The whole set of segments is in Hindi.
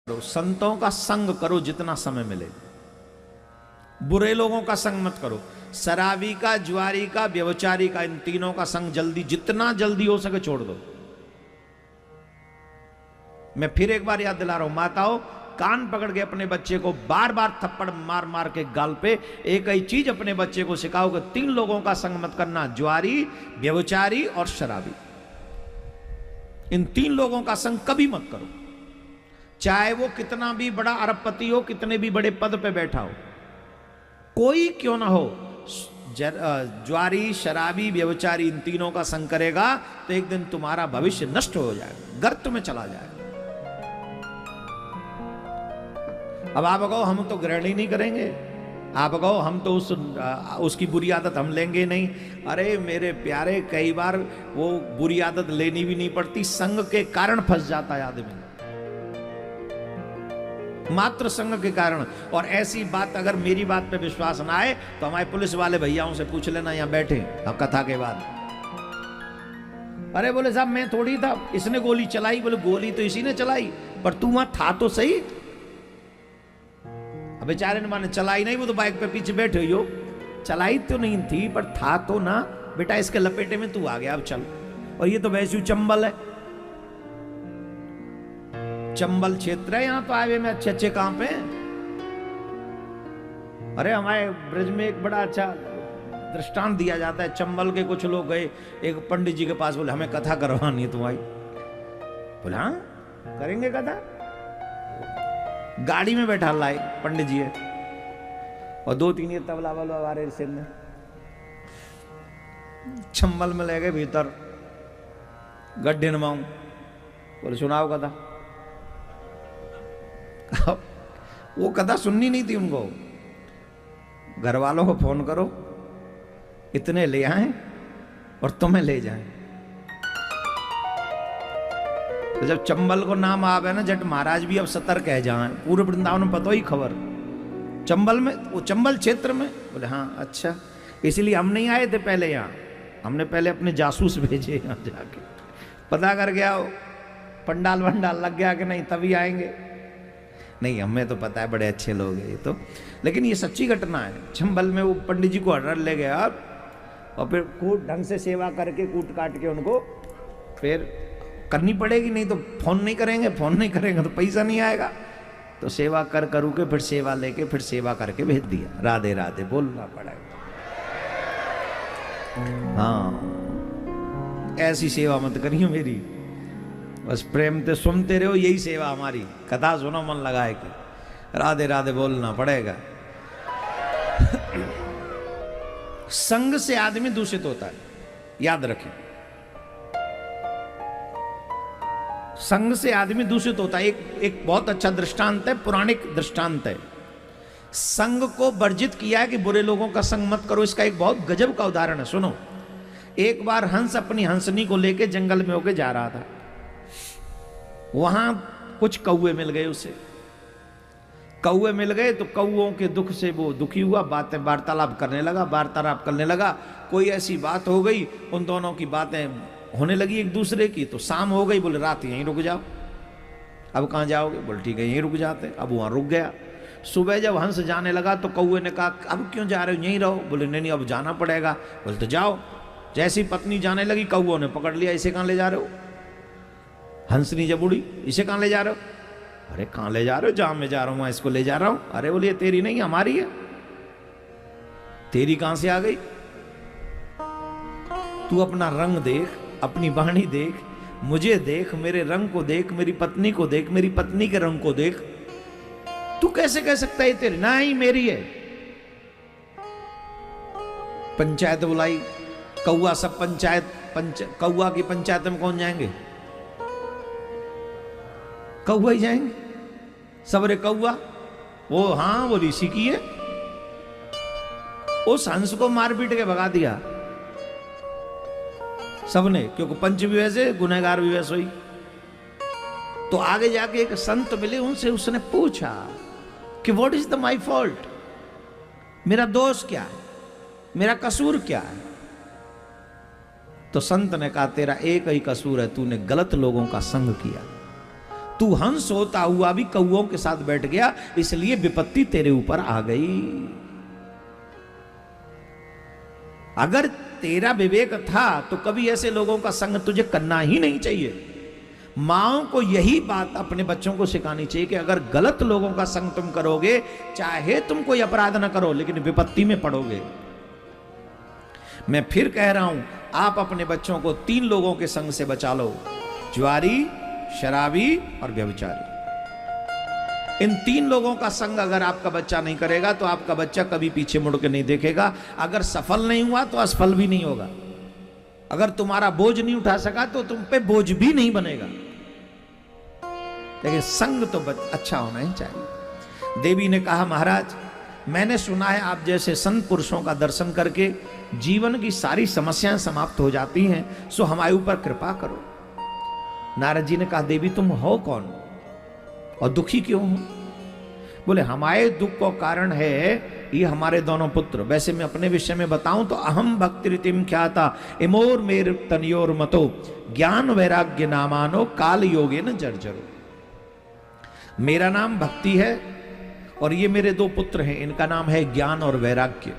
संतों का संग करो जितना समय मिले, बुरे लोगों का संग मत करो। शराबी का, जुआरी का, व्यभिचारी का, इन तीनों का संग जल्दी, जितना जल्दी हो सके छोड़ दो। मैं फिर एक बार याद दिला रहा हूं, माताओं कान पकड़ के अपने बच्चे को बार बार थप्पड़ मार मार के गाल पे एक ही चीज अपने बच्चे को सिखाओ कि तीन लोगों का संग मत करना, जुआरी, व्यभिचारी और शराबी। इन तीन लोगों का संग कभी मत करो, चाहे वो कितना भी बड़ा अरबपति हो, कितने भी बड़े पद पे बैठा हो, कोई क्यों ना हो। ज्वारी, शराबी, व्यभिचारी, इन तीनों का संग करेगा तो एक दिन तुम्हारा भविष्य नष्ट हो जाएगा, गर्त में चला जाएगा। अब आप कहो हम तो ग्रहण ही नहीं करेंगे, आप कहो हम तो उसकी बुरी आदत हम लेंगे नहीं। अरे मेरे प्यारे, कई बार वो बुरी आदत लेनी भी नहीं पड़ती, संग के कारण फंस जाता है आदमी, मात्र संग के कारण। और ऐसी बात अगर मेरी बात पे विश्वास ना आए तो हमारे पुलिस वाले भैयाओं से पूछ लेना, यहां बैठे अब कथा के बाद। अरे बोले साहब मैं थोड़ी था, इसने गोली चलाई। बोले गोली तो इसी ने चलाई, पर तू वहां था तो सही। अब बेचारे ने माने चलाई नहीं, वो तो बाइक पे पीछे बैठे हुई हो, चलाई तो नहीं थी पर था तो ना बेटा, इसके लपेटे में तू आ गया, अब चल। और ये तो वैसे चंबल है, चंबल क्षेत्र है, यहां तो आए में अच्छे अच्छे काम पे। अरे हमारे ब्रज में एक बड़ा अच्छा दृष्टांत दिया जाता है। चंबल के कुछ लोग गए एक पंडित जी के पास, बोले हमें कथा करवानी है तुम्हारी। बोले हाँ करेंगे कथा। गाड़ी में बैठा लाए पंडित जी है, और दो तीन ये तबला वाला हमारे सिर में, चंबल में ले गए भीतर, गड्ढे नमाऊं। बोले सुनाओ कथा। वो कथा सुननी नहीं थी उनको। घर वालों को फोन करो, इतने ले आए और तुम्हें ले जाएं। तो जब चंबल को नाम आवे ना, जट महाराज भी अब सतर्क है, जहां पूरे वृंदावन में पता ही खबर चंबल में, वो चंबल क्षेत्र में। बोले हाँ अच्छा, इसलिए हम नहीं आए थे पहले यहाँ, हमने पहले अपने जासूस भेजे यहाँ जाके पता कर गया पंडाल वंडाल लग गया कि नहीं, तभी आएंगे। नहीं हमें तो पता है बड़े अच्छे लोग हैं ये तो, लेकिन ये सच्ची घटना है। चंबल में वो पंडित जी को हर ले गया और फिर कूट ढंग से सेवा करके, कूट काट के उनको फिर करनी पड़ेगी, नहीं तो फोन नहीं करेंगे, फोन नहीं करेंगे तो पैसा नहीं आएगा। तो सेवा कर करू के फिर सेवा लेके फिर सेवा करके भेज दिया। राधे राधे बोलना पड़ेगा। हाँ ऐसी सेवा मत करियो मेरी, बस प्रेम से सुनते रहो, यही सेवा हमारी। कथा सुनो मन लगाए के, राधे राधे बोलना पड़ेगा। संग से आदमी दूषित होता है, याद रखें, संग से आदमी दूषित होता है। एक बहुत अच्छा दृष्टांत है, पौराणिक दृष्टांत है। संग को वर्जित किया है कि बुरे लोगों का संग मत करो। इसका एक बहुत गजब का उदाहरण है, सुनो। एक बार हंस अपनी हंसनी को लेके जंगल में होके जा रहा था, वहां कुछ कौवे मिल गए उसे। कौवे मिल गए तो कौओं के दुख से वो दुखी हुआ, बातें वार्तालाप करने लगा। कोई ऐसी बात हो गई, उन दोनों की बातें होने लगी एक दूसरे की। तो शाम हो गई, बोले रात यहीं रुक जाओ। अब कहाँ जाओगे? बोले ठीक है यहीं रुक जाते। अब वहां रुक गया। सुबह जब हंस जाने लगा तो कौवे ने कहा अब क्यों जा रहे हो, यहीं रहो। बोले नहीं अब जाना पड़ेगा। बोले तो जाओ। जैसी पत्नी जाने लगी, कौओं ने पकड़ लिया, इसे कहाँ ले जा रहे हो? हंसनी जब उड़ी, इसे कहाँ ले जा रहे हो? अरे कहाँ ले जा रहे हो? जहां मैं जा रहा हूं इसको ले जा रहा हूं। अरे बोलिए तेरी नहीं हमारी है। तेरी कहां से आ गई? तू अपना रंग देख, अपनी वाणी देख, मुझे देख, मेरे रंग को देख, मेरी पत्नी को देख, मेरी पत्नी के रंग को देख। तू कैसे कह सकता है तेरी? ना ही मेरी है। पंचायत बुलाई, कौआ सब कौआ की पंचायत में कौन जाएंगे? कौआ ही जाएंगे सब। रे कौआ, वो हाँ वो ऋषि की है। उस हंस को मार पीट के भगा दिया सबने, क्योंकि पंच भी वैसे, गुनहगार भी वैसे ही। तो आगे जाके एक संत मिले, उनसे उसने पूछा कि what is the my fault, मेरा दोष क्या है, मेरा कसूर क्या है? तो संत ने कहा तेरा एक ही कसूर है, तूने गलत लोगों का संग किया। तू हंस होता हुआ भी कौओं के साथ बैठ गया, इसलिए विपत्ति तेरे ऊपर आ गई। अगर तेरा विवेक था तो कभी ऐसे लोगों का संग तुझे करना ही नहीं चाहिए। माओ को यही बात अपने बच्चों को सिखानी चाहिए कि अगर गलत लोगों का संग तुम करोगे, चाहे तुम कोई अपराध न करो, लेकिन विपत्ति में पड़ोगे। मैं फिर कह रहा हूं, आप अपने बच्चों को 3 लोगों के संग से बचा लो, जुआरी, शराबी और व्यभिचारी। इन 3 लोगों का संग अगर आपका बच्चा नहीं करेगा तो आपका बच्चा कभी पीछे मुड़ के नहीं देखेगा। अगर सफल नहीं हुआ तो असफल भी नहीं होगा। अगर तुम्हारा बोझ नहीं उठा सका तो तुम पे बोझ भी नहीं बनेगा। लेकिन संग तो अच्छा होना ही चाहिए। देवी ने कहा, महाराज मैंने सुना है आप जैसे संत पुरुषों का दर्शन करके जीवन की सारी समस्याएं समाप्त हो जाती हैं, सो हमारे ऊपर कृपा करो। नारद जी ने कहा, देवी तुम हो कौन और दुखी क्यों हो? बोले, हमारे दुख का कारण है ये हमारे दोनों पुत्र। वैसे मैं अपने विषय में बताऊं तो अहम भक्ति रीतिम ख्याता इमोर मेर तनियोर मतो ज्ञान वैराग्य नामानो काल योगे न जर्जरो। मेरा नाम भक्ति है और ये मेरे 2 पुत्र हैं, इनका नाम है ज्ञान और वैराग्य।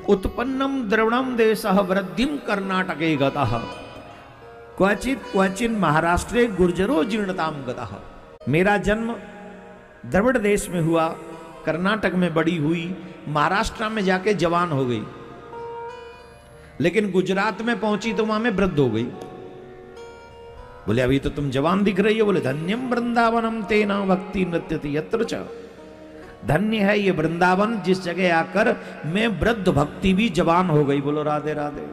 उत्पन्नम द्रवणम देशः वृद्धिम कर्नाटके गतः क्वचित क्वचिन महाराष्ट्रे गुर्जरो जीर्णताम गतः। मेरा जन्म द्रविड़ देश में हुआ, कर्नाटक में बड़ी हुई, महाराष्ट्र में जाके जवान हो गई, लेकिन गुजरात में पहुंची तो वहां में वृद्ध हो गई। बोले, अभी तो तुम जवान दिख रही हो। बोले, धन्यम वृंदावनम तेना भक्ति नृत्यति यत्र च। धन्य है ये वृंदावन जिस जगह आकर मैं वृद्ध भक्ति भी जवान हो गई। बोलो राधे राधे।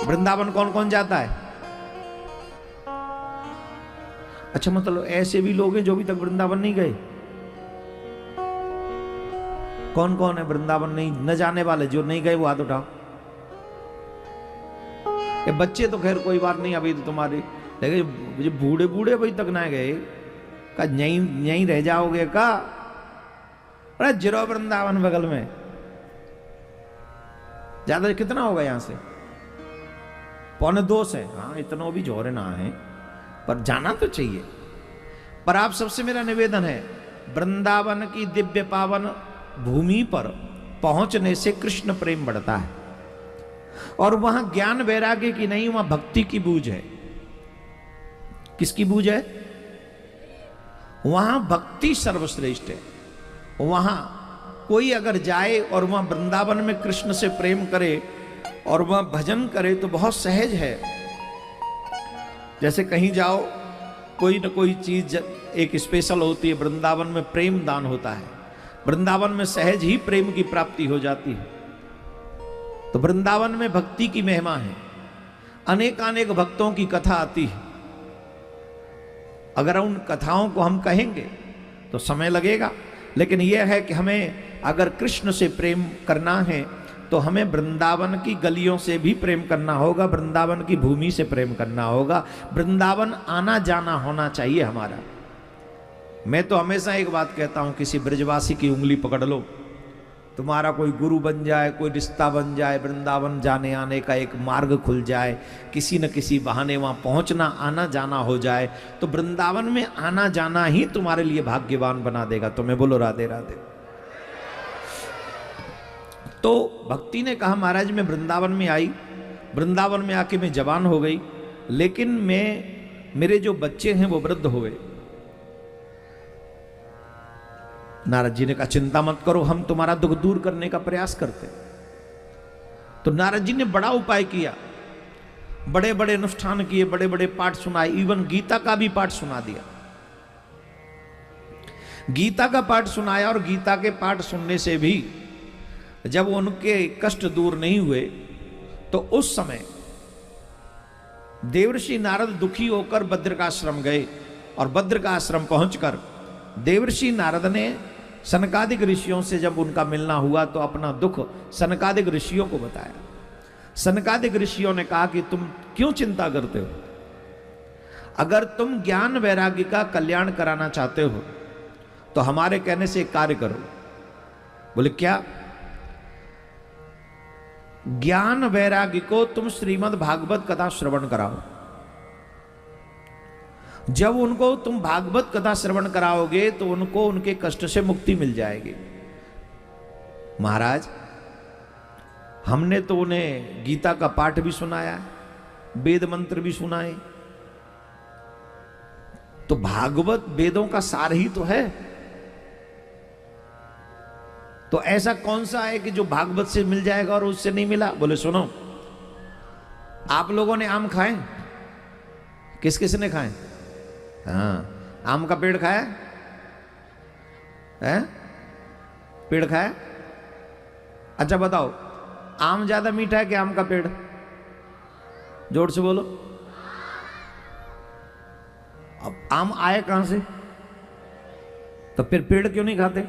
वृंदावन कौन कौन जाता है? अच्छा, मतलब ऐसे भी लोग हैं जो अभी तक वृंदावन नहीं गए? कौन कौन है वृंदावन नहीं न जाने वाले? जो नहीं गए वो हाथ उठाओ। ये बच्चे तो खैर कोई बात नहीं, अभी तो तुम्हारी, लेकिन बूढ़े बूढ़े अभी तक ना गए का यहीं रह जाओगे का? अरे जिरो वृंदावन बगल में, ज्यादा कितना होगा यहां से? 1.25 है। हाँ, इतना भी जोरे ना है, पर जाना तो चाहिए। पर आप सबसे मेरा निवेदन है, वृंदावन की दिव्य पावन भूमि पर पहुंचने से कृष्ण प्रेम बढ़ता है। और वहां ज्ञान वैराग्य की नहीं, वहां भक्ति की बूझ है। किसकी बूझ है? वहां भक्ति सर्वश्रेष्ठ है। वहां कोई अगर जाए और वहां वृंदावन में कृष्ण से प्रेम करे और वह भजन करे तो बहुत सहज है। जैसे कहीं जाओ, कोई न कोई चीज एक स्पेशल होती है। वृंदावन में प्रेम दान होता है, वृंदावन में सहज ही प्रेम की प्राप्ति हो जाती है। तो वृंदावन में भक्ति की महिमा है। अनेकानेक भक्तों की कथा आती है। अगर उन कथाओं को हम कहेंगे तो समय लगेगा, लेकिन यह है कि हमें अगर कृष्ण से प्रेम करना है तो हमें वृंदावन की गलियों से भी प्रेम करना होगा, वृंदावन की भूमि से प्रेम करना होगा। वृंदावन आना जाना होना चाहिए हमारा। मैं तो हमेशा एक बात कहता हूं, किसी ब्रजवासी की उंगली पकड़ लो, तुम्हारा कोई गुरु बन जाए, कोई रिश्ता बन जाए, वृंदावन जाने आने का एक मार्ग खुल जाए, किसी न किसी बहाने वहां पहुंचना आना जाना हो जाए, तो वृंदावन में आना जाना ही तुम्हारे लिए भाग्यवान बना देगा। तो मैं बोलो राधे राधे। तो भक्ति ने कहा, महाराज मैं वृंदावन में आई, वृंदावन में आके मैं जवान हो गई, लेकिन मेरे जो बच्चे हैं वो वृद्ध हो गए। नारद जी ने कहा, चिंता मत करो, हम तुम्हारा दुख दूर करने का प्रयास करते। तो नारद जी ने बड़ा उपाय किया, बड़े बड़े अनुष्ठान किए, बड़े बड़े पाठ सुनाए, इवन गीता का भी पाठ सुना दिया। गीता का पाठ सुनाया और गीता के पाठ सुनने से भी जब उनके कष्ट दूर नहीं हुए तो उस समय देवर्षि नारद दुखी होकर बद्रिकाश्रम गए और बद्रिकाश्रम पहुंचकर देवर्षि नारद ने सनकादिक ऋषियों से जब उनका मिलना हुआ तो अपना दुख सनकादिक ऋषियों को बताया। सनकादिक ऋषियों ने कहा कि तुम क्यों चिंता करते हो? अगर तुम ज्ञान वैराग्य का कल्याण कराना चाहते हो तो हमारे कहने से एक कार्य करो। बोले क्या? ज्ञान वैराग्य को तुम श्रीमद् भागवत कथा श्रवण कराओ। जब उनको तुम भागवत कथा श्रवण कराओगे तो उनको उनके कष्ट से मुक्ति मिल जाएगी। महाराज, हमने तो उन्हें गीता का पाठ भी सुनाया, वेद मंत्र भी सुनाए, तो भागवत वेदों का सार ही तो है। तो ऐसा कौन सा है कि जो भागवत से मिल जाएगा और उससे नहीं मिला? बोले सुनो, आप लोगों ने आम खाए? किस किस ने खाए? हाँ, आम का पेड़ खाया है? पेड़ खाया? अच्छा बताओ, आम ज्यादा मीठा है कि आम का पेड़? जोर से बोलो। अब आम आए कहां से? तो फिर पेड़ क्यों नहीं खाते?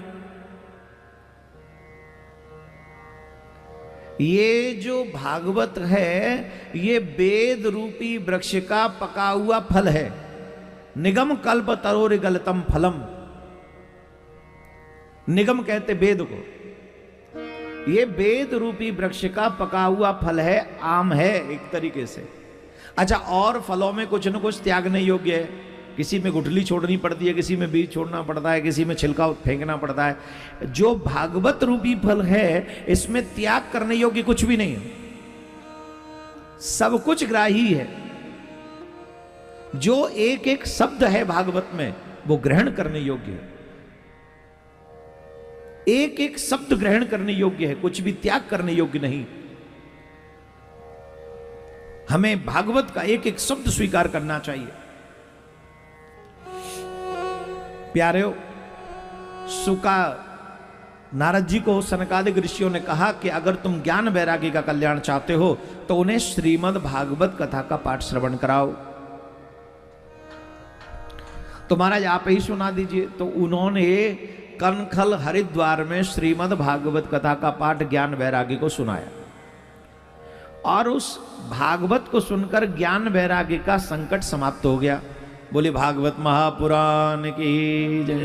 ये जो भागवत है ये वेद रूपी वृक्ष का पका हुआ फल है। निगम कल्प तरोर गलतम फलम, निगम कहते वेद को। ये वेद रूपी वृक्ष का पका हुआ फल है, आम है एक तरीके से। अच्छा, और फलों में कुछ न कुछ त्यागने योग्य है। किसी में गुठली छोड़नी पड़ती है, किसी में बीज छोड़ना पड़ता है, किसी में छिलका फेंकना पड़ता है। जो भागवत रूपी फल है इसमें त्याग करने योग्य कुछ भी नहीं है, सब कुछ ग्राही है। जो एक एक शब्द है भागवत में वो ग्रहण करने योग्य है, एक एक शब्द ग्रहण करने योग्य है, कुछ भी त्याग करने योग्य नहीं। हमें भागवत का एक एक शब्द स्वीकार करना चाहिए। प्यारेओ, सुका नारद जी को सनकादिक ऋषियों ने कहा कि अगर तुम ज्ञान वैरागी का कल्याण चाहते हो तो उन्हें श्रीमद् भागवत कथा का पाठ श्रवण कराओ। तो महाराज आप ही सुना दीजिए। तो उन्होंने कनखल हरिद्वार में श्रीमद् भागवत कथा का पाठ ज्ञान वैरागी को सुनाया, और उस भागवत को सुनकर ज्ञान वैरागी का संकट समाप्त हो गया। बोले भागवत महापुराण की जय।